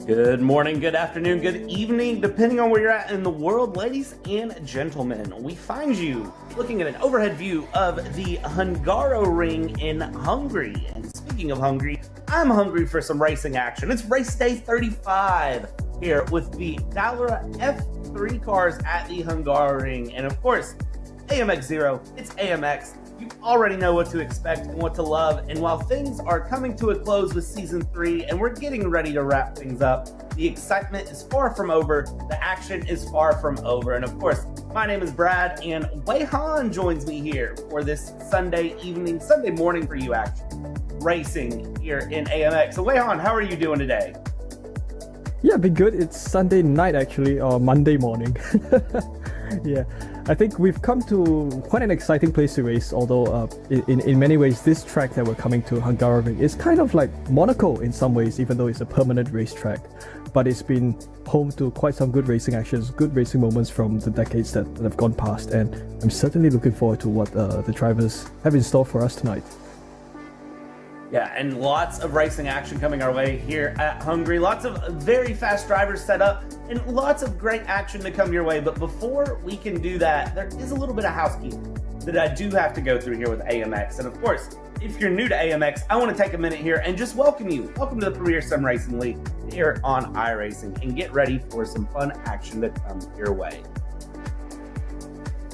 Good morning, good afternoon, good evening, depending on where you're at in the world, ladies and gentlemen. We find you looking at an overhead view of the Hungaroring in Hungary. And speaking of Hungary, I'm hungry for some racing action. It's race day 35 here with the Dallara F3 cars at the Hungaroring. And of course, AMX Zero, it's AMX. You already know what to expect and what to love. And while things are coming to a close with season 3 and we're getting ready to wrap things up, the excitement is far from over. The action is far from over. And of course, my name is Brad and Wei-Han joins me here for this Sunday evening, Sunday morning for you action racing here in AMX. So Wei-Han, how are you doing today? Yeah, be good. It's Sunday night actually, or Monday morning. Yeah, I think we've come to quite an exciting place to race, although in many ways this track that we're coming to, Hungaroring, is kind of like Monaco in some ways, even though it's a permanent racetrack. But it's been home to quite some good racing actions, good racing moments from the decades that have gone past, and I'm certainly looking forward to what the drivers have in store for us tonight. Yeah, and lots of racing action coming our way here at Hungary. Lots of very fast drivers set up and lots of great action to come your way. But before we can do that, there is a little bit of housekeeping that I do have to go through here with AMX. And of course, if you're new to AMX, I want to take a minute here and just welcome you. Welcome to the Premier Sim Racing League here on iRacing, and get ready for some fun action to come your way.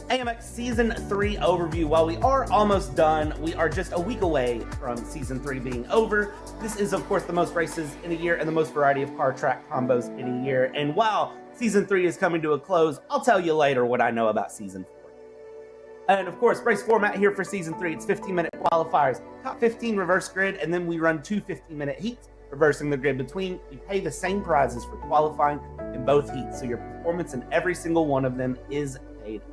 AMX Season 3 overview. While we are almost done, we are just a week away from Season 3 being over. This is, of course, the most races in a year and the most variety of car track combos in a year. And while Season 3 is coming to a close, I'll tell you later what I know about Season 4. And, of course, race format here for Season 3. It's 15-minute qualifiers, top 15 reverse grid, and then we run 2 15-minute heats, reversing the grid between. We pay the same prizes for qualifying in both heats, so your performance in every single one of them is paid out.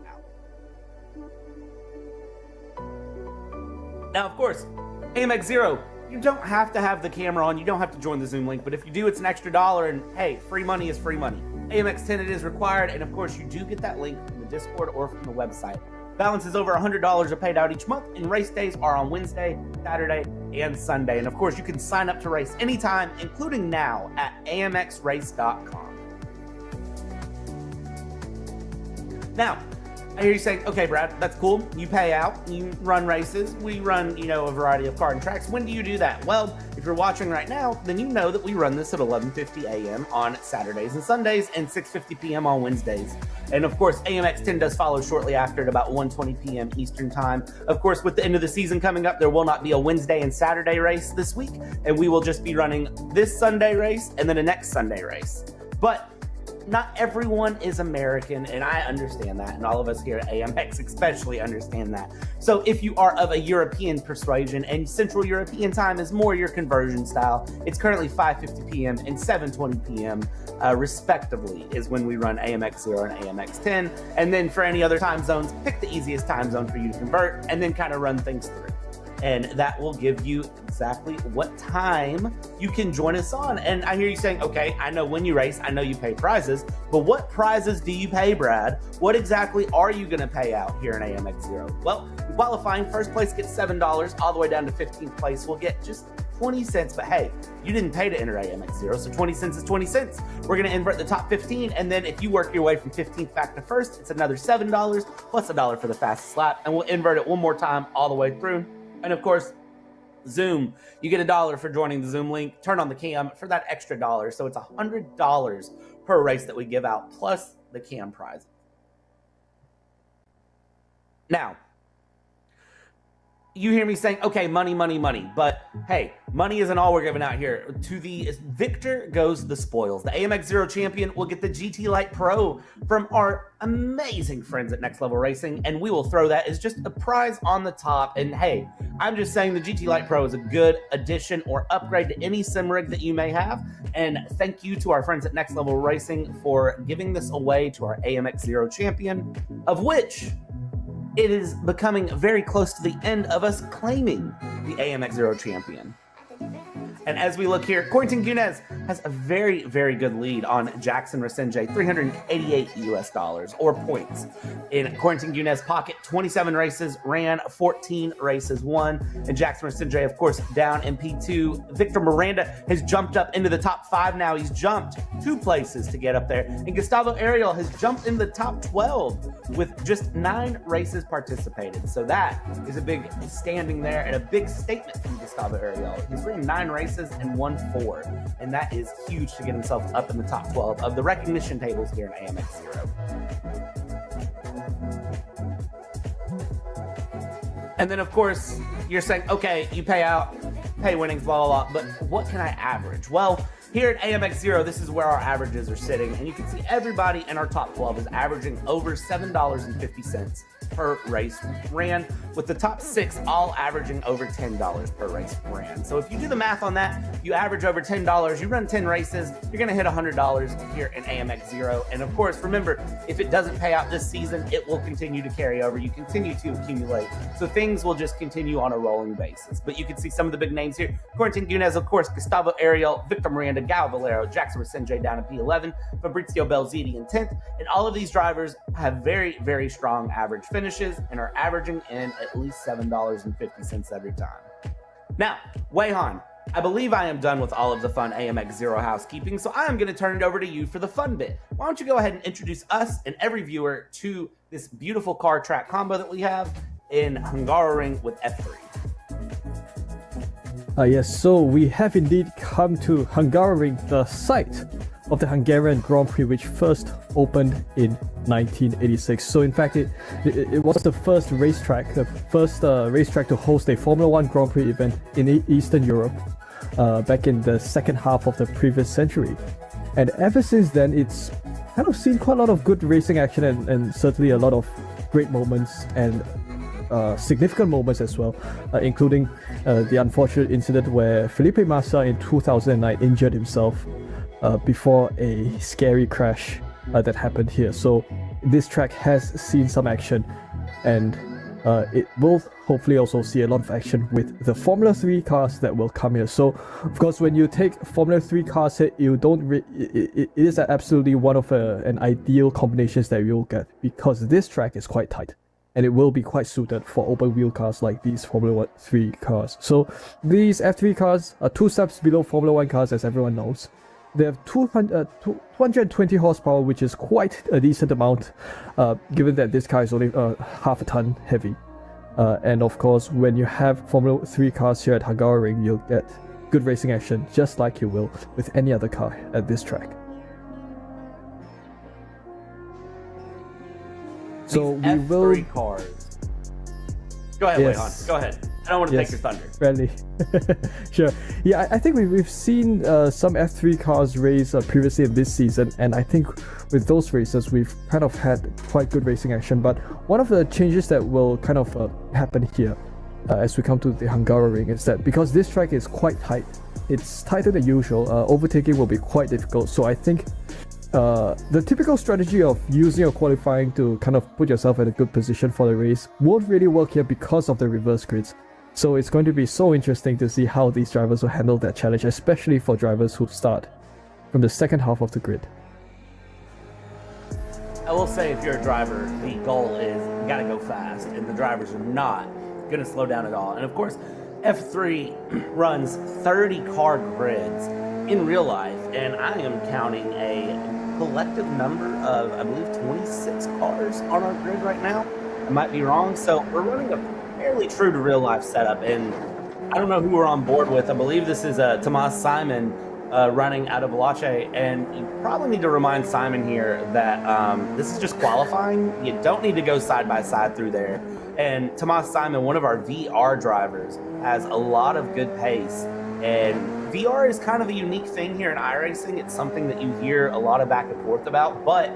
Now, of course, AMX Zero, you don't have to have the camera on, you don't have to join the Zoom link, but if you do, it's an extra $1, and hey, free money is free money. AMX 10, it is required, and of course, you do get that link from the Discord or from the website. Balance is over $100 are paid out each month, and race days are on Wednesday, Saturday, and Sunday. And of course, you can sign up to race anytime, including now at amxrace.com. Now, I hear you saying, okay, Brad, that's cool. You pay out, you run races. We run, a variety of car and tracks. When do you do that? Well, if you're watching right now, then you know that we run this at 11:50 a.m. on Saturdays and Sundays and 6:50 p.m. on Wednesdays. And of course, AMX 10 does follow shortly after at about 1:20 p.m. Eastern time. Of course, with the end of the season coming up, there will not be a Wednesday and Saturday race this week, and we will just be running this Sunday race and then a next Sunday race. But not everyone is American, and I understand that, and all of us here at AMX especially understand that. So if you are of a European persuasion and Central European time is more your conversion style, it's currently 5:50 p.m. and 7:20 p.m. Respectively is when we run AMX 0 and AMX 10. And then for any other time zones, pick the easiest time zone for you to convert and then kind of run things through. And that will give you exactly what time you can join us on. And I hear you saying, okay, I know when you race, I know you pay prizes, but what prizes do you pay, Brad? What exactly are you gonna pay out here in AMX Zero? Well, in qualifying, first place gets $7, all the way down to 15th place will get just 20 cents, but hey, you didn't pay to enter AMX Zero, so 20 cents is 20 cents. We're gonna invert the top 15, and then if you work your way from 15th back to first, it's another $7, plus $1 for the fastest lap, and we'll invert it one more time all the way through. And of course, Zoom, you get $1 for joining the Zoom link. Turn on the cam for that extra $1. So it's $100 per race that we give out, plus the cam prize. Now, you hear me saying, okay, money, money, money. But hey, money isn't all we're giving out here. To the victor goes the spoils. The AMX Zero champion will get the GT Light Pro from our amazing friends at Next Level Racing, and we will throw that as just a prize on the top. And hey, I'm just saying the GT Light Pro is a good addition or upgrade to any sim rig that you may have. And thank you to our friends at Next Level Racing for giving this away to our AMX Zero champion, of which it is becoming very close to the end of us claiming the AMX Zero champion. And as we look here, Corrington Gunez has a very, very good lead on Jackson Rasenje, $388 or points. In Corrington Gunez's pocket, 27 races, ran 14 races, won. And Jackson Rasenje, of course, down in P2. Victor Miranda has jumped up into the top 5 now. He's jumped 2 places to get up there. And Gustavo Ariel has jumped in the top 12 with just 9 races participated. So that is a big standing there and a big statement from Gustavo Ariel. He's ran 9 races and won 4, and that is huge to get himself up in the top 12 of the recognition tables here in AMX Zero. And then, of course, you're saying, okay, you pay out, pay winnings, blah, blah, blah, but what can I average? Well, here at AMX Zero, this is where our averages are sitting, and you can see everybody in our top 12 is averaging over $7.50 per race ran, with the top 6 all averaging over $10 per race ran. So if you do the math on that, you average over $10, you run 10 races, you're gonna hit $100 here in AMX Zero. And of course, remember, if it doesn't pay out this season, it will continue to carry over. You continue to accumulate. So things will just continue on a rolling basis. But you can see some of the big names here. Corrington Gunez, of course, Gustavo Ariel, Victor Miranda, Gal Valero, Jackson Rasenje down in P11, Fabrizio Belziti in 10th. And all of these drivers have very, very strong average finishes and are averaging in at least $7.50 every time. Now, Wei-Han, I believe I am done with all of the fun AMX Zero housekeeping, so I am going to turn it over to you for the fun bit. Why don't you go ahead and introduce us and every viewer to this beautiful car track combo that we have in Hungaroring with F3. Yes, so we have indeed come to Hungaroring, the site of the Hungarian Grand Prix, which first opened in 1986. So in fact, it was the first racetrack to host a Formula One Grand Prix event in Eastern Europe back in the second half of the previous century. And ever since then, it's kind of seen quite a lot of good racing action and certainly a lot of great moments and significant moments as well, including the unfortunate incident where Felipe Massa in 2009 injured himself before a scary crash that happened here. So this track has seen some action, and it will hopefully also see a lot of action with the Formula 3 cars that will come here. So of course, when you take Formula 3 cars here, you don't it is absolutely one of an ideal combinations that you'll get, because this track is quite tight and it will be quite suited for open wheel cars like these Formula 3 cars. So these F3 cars are 2 steps below Formula 1 cars, as everyone knows. They have 220 horsepower, which is quite a decent amount, given that this car is only half a ton heavy. And of course, when you have Formula 3 cars here at Hungaroring, you'll get good racing action, just like you will with any other car at this track. So we will. F3 cars. Go ahead, Yes. Wei-Han. Go ahead. I don't want to take your thunder. Friendly. Sure. Yeah, I think we've seen some F3 cars race previously in this season, and I think with those races we've kind of had quite good racing action. But one of the changes that will kind of happen here as we come to the Hungaroring is that because this track is quite tight, it's tighter than usual, overtaking will be quite difficult. So I think the typical strategy of using your qualifying to kind of put yourself in a good position for the race won't really work here because of the reverse grids. So it's going to be so interesting to see how these drivers will handle that challenge, especially for drivers who start from the second half of the grid. I will say, if you're a driver, the goal is you gotta go fast, and the drivers are not gonna slow down at all. And of course, F3 runs 30 car grids in real life, and I am counting a collective number of, I believe, 26 cars on our grid right now. I might be wrong. So we're running a fairly true to real life setup, and I don't know who we're on board with. I believe this is Tomas Simon running out of Valache, and you probably need to remind Simon here that this is just qualifying. You don't need to go side by side through there. And Tomas Simon, one of our VR drivers, has a lot of good pace, and VR is kind of a unique thing here in iRacing. It's something that you hear a lot of back and forth about, but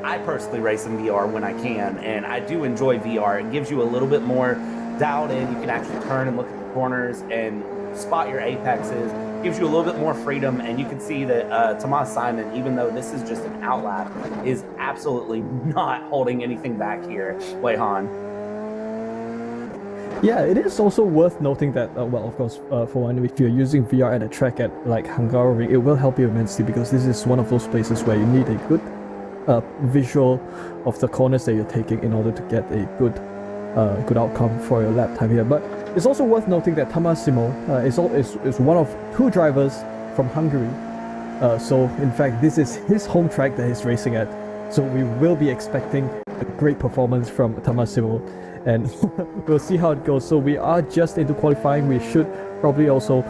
I personally race in VR when I can, and I do enjoy VR. It gives you a little bit more dialed in. You can actually turn and look at the corners and spot your apexes. It gives you a little bit more freedom, and you can see that Tomas Simon, even though this is just an outlap, is absolutely not holding anything back here. Wei-Han. Yeah, it is also worth noting that, well, of course, for one, if you're using VR at a track at like Hungaroring, it will help you immensely because this is one of those places where you need a good visual of the corners that you're taking in order to get a good outcome for your lap time here. But it's also worth noting that Tamasimo is one of two drivers from Hungary. So in fact, this is his home track that he's racing at. So we will be expecting a great performance from Tamasimo, and we'll see how it goes. So we are just into qualifying. We should probably also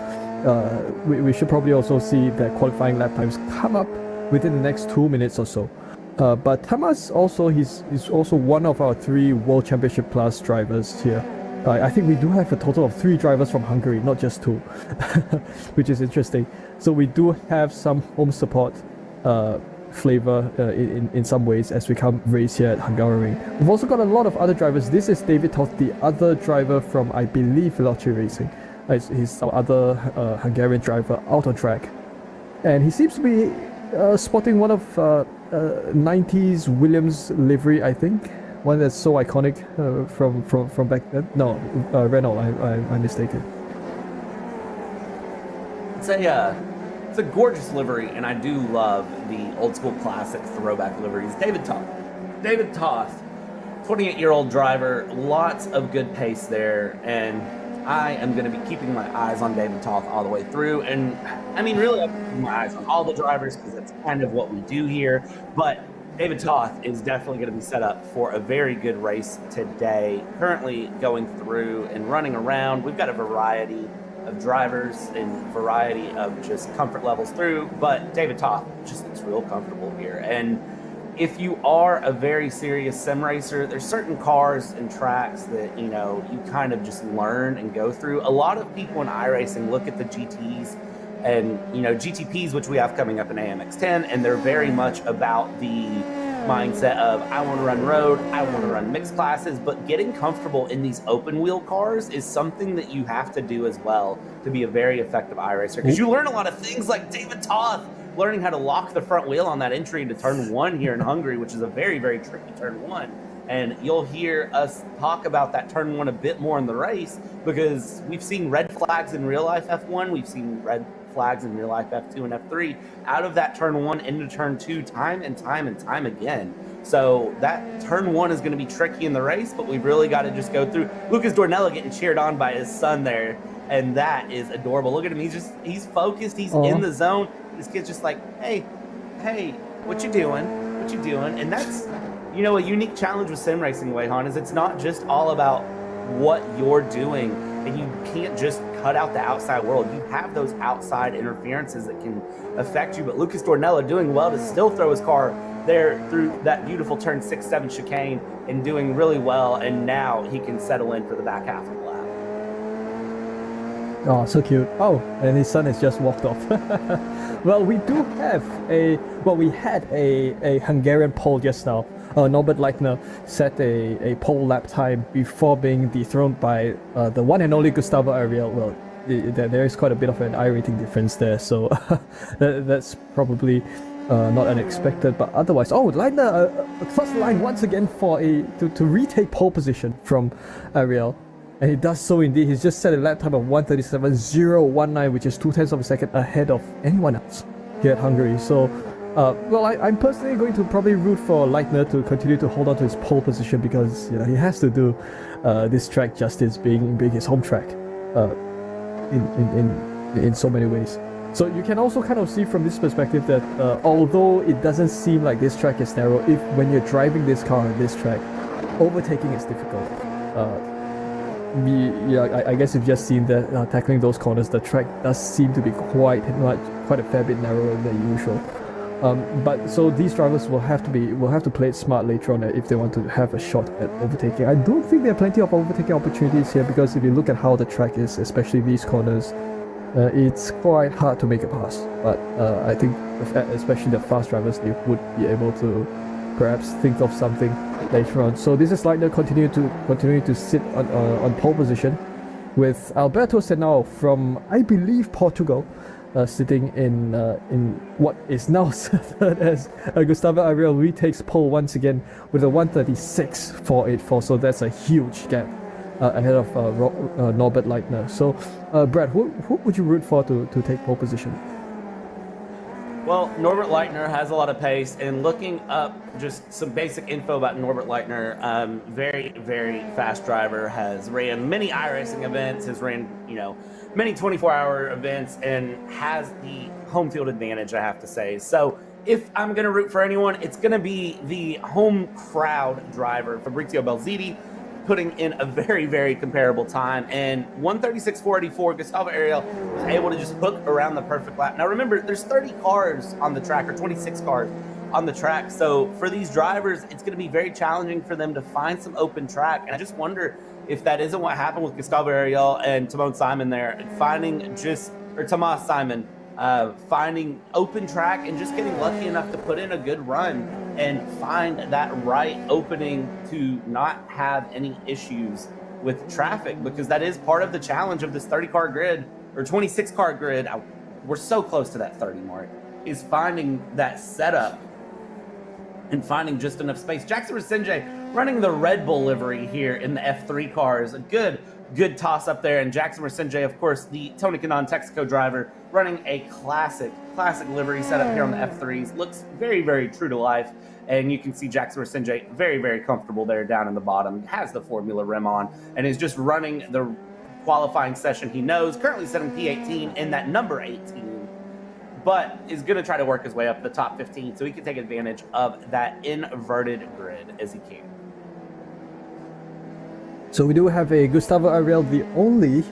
we should probably also see that qualifying lap times come up within the next 2 minutes or so. But Tamas also he's also one of our 3 World Championship Plus drivers here. I think we do have a total of 3 drivers from Hungary, not just 2, which is interesting. So we do have some home support flavor in some ways as we come race here at Hungaroring. We've also got a lot of other drivers. This is David Toth, the other driver from, I believe, Veloce Racing. He's our other Hungarian driver out on track. And he seems to be spotting one of 90s Williams livery, I think. One that's so iconic from back then. No, Renault, I'm mistaken. It's a gorgeous livery, and I do love the old school classic throwback liveries. David Toth, 28-year-old driver, lots of good pace there, and I am going to be keeping my eyes on David Toth all the way through. And I mean, really, I'm keeping my eyes on all the drivers because that's kind of what we do here. But David Toth is definitely going to be set up for a very good race today. Currently going through and running around. We've got a variety of drivers and variety of just comfort levels through, but David Toth just looks real comfortable here. And if you are a very serious sim racer, there's certain cars and tracks that, you know, you kind of just learn and go through. A lot of people in iRacing look at the GTs and, you know, GTPs, which we have coming up in AMX10, and they're very much about the mindset of I want to run road, I want to run mixed classes, but getting comfortable in these open wheel cars is something that you have to do as well to be a very effective iRacer, because you learn a lot of things like David Toth learning how to lock the front wheel on that entry into turn 1 here in Hungary, which is a very, very tricky turn 1. And you'll hear us talk about that turn 1 a bit more in the race, because we've seen red flags in real life F1, we've seen red flags in real life F2 and F3 out of that turn 1 into turn 2 time and time and time again. So that turn 1 is going to be tricky in the race, but we've really got to just go through. Lucas Dornella getting cheered on by his son there, and that is adorable. Look at him, he's focused, he's in the zone. This kid's just like, hey, what you doing? And that's, you know, a unique challenge with sim racing, Wei-Han, is it's not just all about what you're doing, and you can't just cut out the outside world. You have those outside interferences that can affect you, but Lucas Dornella doing well to still throw his car there through that beautiful turn 6-7 chicane and doing really well, and now he can settle in for the back half of the lap. Oh, so cute. Oh, and his son has just walked off. Well, we had a Hungarian pole just now. Norbert Leitner set a pole lap time before being dethroned by the one and only Gustavo Ariel. Well, there is quite a bit of an iRating difference there, so that's probably not unexpected. But otherwise, Leitner across the line once again for to retake pole position from Ariel. And he does so indeed. He's just set a lap time of 1:37.019, which is 0.2 of a second ahead of anyone else here at Hungary. So, well, I'm personally going to probably root for Leitner to continue to hold on to his pole position, because, you know, he has to do this track justice, being his home track in so many ways. So you can also kind of see from this perspective that although it doesn't seem like this track is narrow, if when you're driving this car on this track, overtaking is difficult. I guess you've just seen that tackling those corners, the track does seem to be quite a fair bit narrower than usual. But so these drivers will have to play it smart later on if they want to have a shot at overtaking. I don't think there are plenty of overtaking opportunities here, because if you look at how the track is, especially these corners, it's quite hard to make a pass. But I think especially the fast drivers, they would be able to perhaps think of something later on. So this is Leitner continuing to sit on pole position, with Alberto Senao from, I believe, Portugal, sitting in what is now certain as Gustavo Ariel retakes pole once again with a 1:36.484. So that's a huge gap ahead of Norbert Leitner. So, Brad, who would you root for to take pole position? Well, Norbert Leitner has a lot of pace, and looking up just some basic info about Norbert Leitner, very, very fast driver, has ran many iRacing events, has ran, many 24-hour events, and has the home field advantage, I have to say. So if I'm going to root for anyone, it's going to be the home crowd driver, Fabrizio Belziti, putting in a very, very comparable time. And 136.484, Gustavo Ariel was able to just hook around the perfect lap. Now remember, there's 30 cars on the track, or 26 cars on the track. So for these drivers, it's going to be very challenging for them to find some open track. And I just wonder if that isn't what happened with Gustavo Ariel and Timon Simon there, Tomas Simon, finding open track and just getting lucky enough to put in a good run and find that right opening to not have any issues with traffic, because that is part of the challenge of this 30-car grid or 26-car grid. We're so close to that 30 mark, is finding that setup and finding just enough space. Jackson Rasenje running the Red Bull livery here in the F3 cars. A good toss up there. And Jackson Rasenje, of course, the Tony Kanaan Texaco driver, running a classic livery setup here on the F3s. Looks very, very true to life. And you can see Jackson Rasenje very, very comfortable there down in the bottom. Has the Formula rim on and is just running the qualifying session he knows. Currently setting P18 in that number 18, but is going to try to work his way up the top 15 so he can take advantage of that inverted grid as he can. So we do have a Gustavo Ariel, the only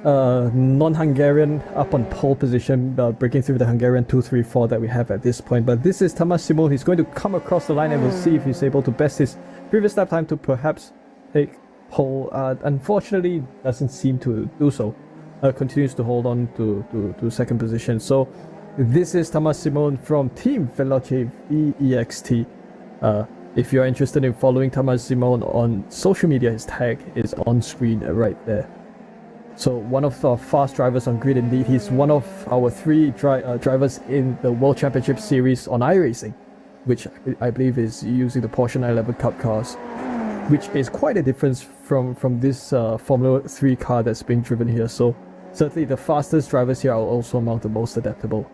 non-Hungarian up on pole position, breaking through the Hungarian 234 that we have at this point. But this is Thomas Simon. He's going to come across the line, and we'll see if he's able to best his previous lap time to perhaps take pole. Unfortunately, doesn't seem to do so. Continues to hold on to second position. So this is Thomas Simon from Team Veloce VEXT. If you're interested in following Thomas Simon on social media, his tag is on screen right there. So one of our fast drivers on grid indeed. He's one of our three drivers in the World Championship Series on iRacing, which I believe is using the Porsche 911 Cup cars, which is quite a difference from this Formula 3 car that's being driven here. So certainly the fastest drivers here are also among the most adaptable.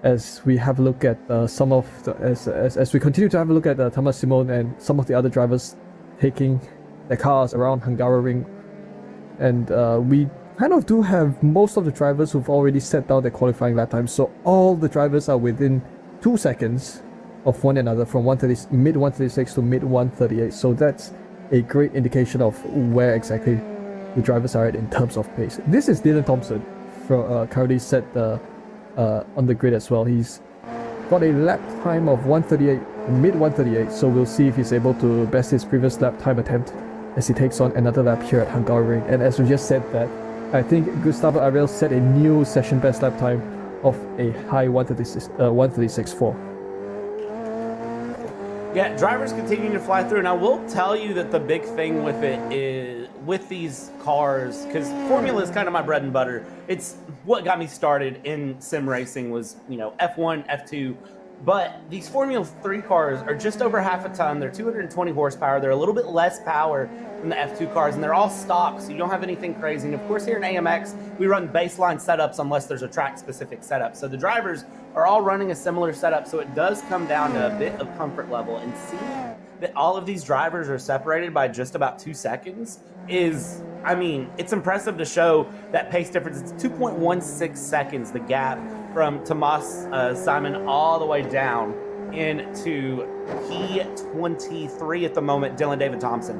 As we have a look at some of the, as we continue to have a look at Thomas Simon and some of the other drivers taking their cars around Hungaroring, and we kind of do have most of the drivers who've already set down their qualifying lap time. So all the drivers are within 2 seconds of one another, from mid 136 to mid 138. So that's a great indication of where exactly the drivers are at in terms of pace. This is Dylan Thompson, currently set on the grid as well. He's got a lap time of 138, mid 138, so we'll see if he's able to best his previous lap time attempt as he takes on another lap here at Hungaroring. And as we just said that, I think Gustavo Ariel set a new session best lap time of a high 136.4. Yeah, drivers continuing to fly through. And I will tell you that the big thing with it is, with these cars, because Formula is kind of my bread and butter. It's what got me started in sim racing was, F1, F2. But these Formula 3 cars are just over half a ton. They're 220 horsepower. They're a little bit less power than the F2 cars, and they're all stock, so you don't have anything crazy. And of course, here in AMX, we run baseline setups unless there's a track-specific setup. So the drivers are all running a similar setup, so it does come down to a bit of comfort level. And seeing that all of these drivers are separated by just about 2 seconds is, it's impressive to show that pace difference. It's 2.16 seconds, the gap from Tomas Simon all the way down into P23 at the moment, Dylan David Thompson.